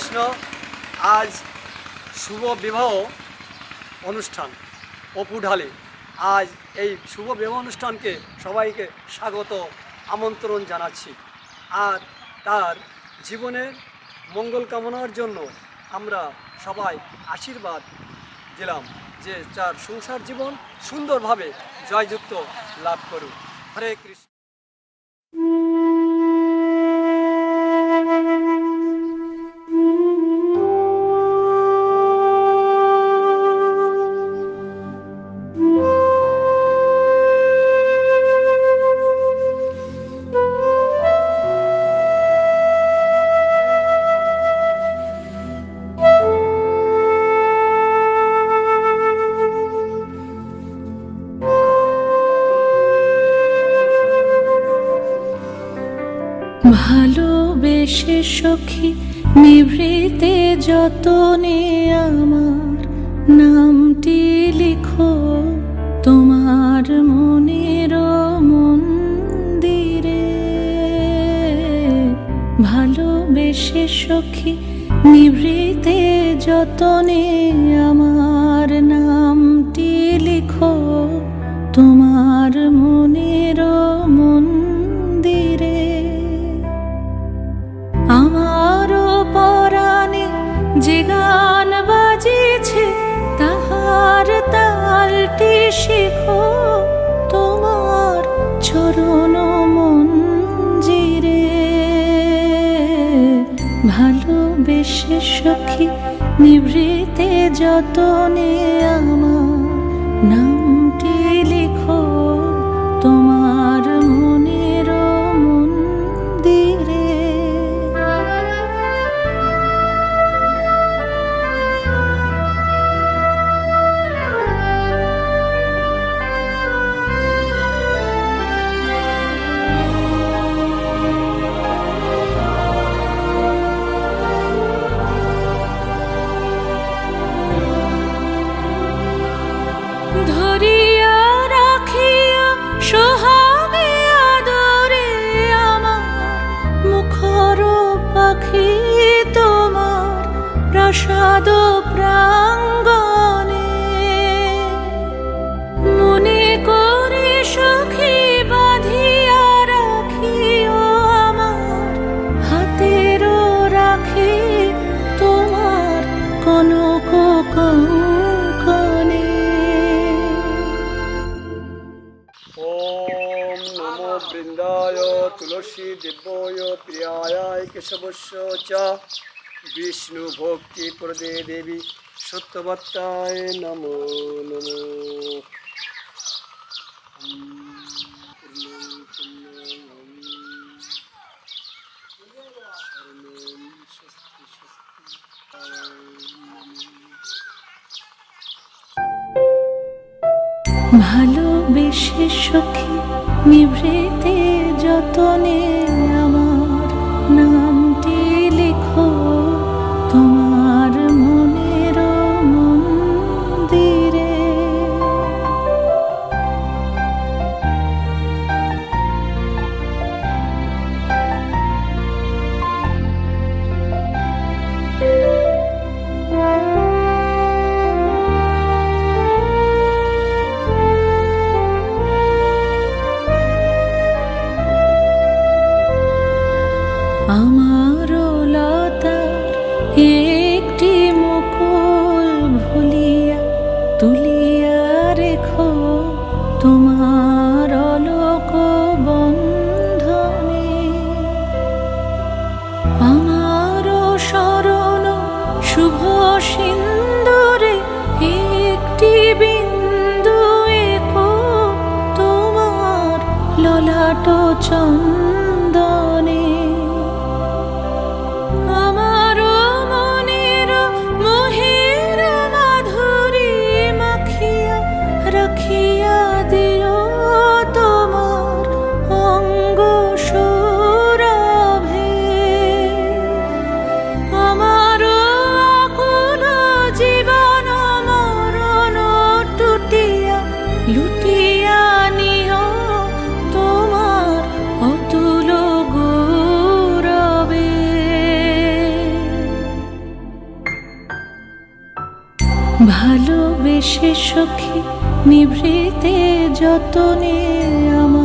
কৃষ্ণ। আজ শুভ বিবাহ অনুষ্ঠান অপুঢালে। আজ এই শুভ বিবাহ অনুষ্ঠানকে সবাইকে স্বাগত আমন্ত্রণ জানাচ্ছি। আর তার জীবনের মঙ্গল কামনার জন্য আমরা সবাই আশীর্বাদ দিলাম যে তার সংসার জীবন সুন্দরভাবে জয়যুক্ত লাভ করুক। হরে কৃষ্ণ। ভালোবেসে সখী নিভৃতে যতনে আমার নামটি লিখো তোমার মনের মন্দিরে। ভালোবেসে সখী নিভৃতে যতনে আমার নামটি লিখো তোমার মনের মন্দিরে। আমারও পরাণে যে গান বাজিছে তাহার তালটি শেখো তোমার চরণ মঞ্জিরে। ভালোবেসে সখী নিভৃতে যতনে আমার নামটি লিখো তোমার মনের মন্দিরে। ধরিয়া রাখিয়া সোহাগে আদরে আমার মুখর পাখি তোমার প্রাসাদ প্রাঙ্গণে। মনে করে সখী বাঁধিয়া রাখিও আমার হাতের রাখে তোমার কনক কঙ্কণে। ওম নমো বৃন্দায় তুলসী দিব্যয় প্রিয়ায় কেশবস্য চ বিষ্ণু ভক্তি প্রদে দেবী সত্যবত্তায় নমো নমো। ভালোবেসে সখী নিভৃতে যতনে আমার নামটি লিখো তোমার মনের মন্দিরে। আমার লতার একটি মুকুল ভুলিয়া তুলিয়া রেখো তোমার অলোক বন্ধনে। আমার শরণ শুভ সিন্দুরে একটি বিন্দু এঁকো তোমার ললাট চন্দনে। আমার মনের মোহের মাধুরী মাখিয়া রাখিয়া দিও তোমার অঙ্গ সৌরভে। আমার আকুল জীবন মরণ টুটিয়া লুটিয়া নিও তোমার অতুল এসে সখী নিভৃতে যতনে আমার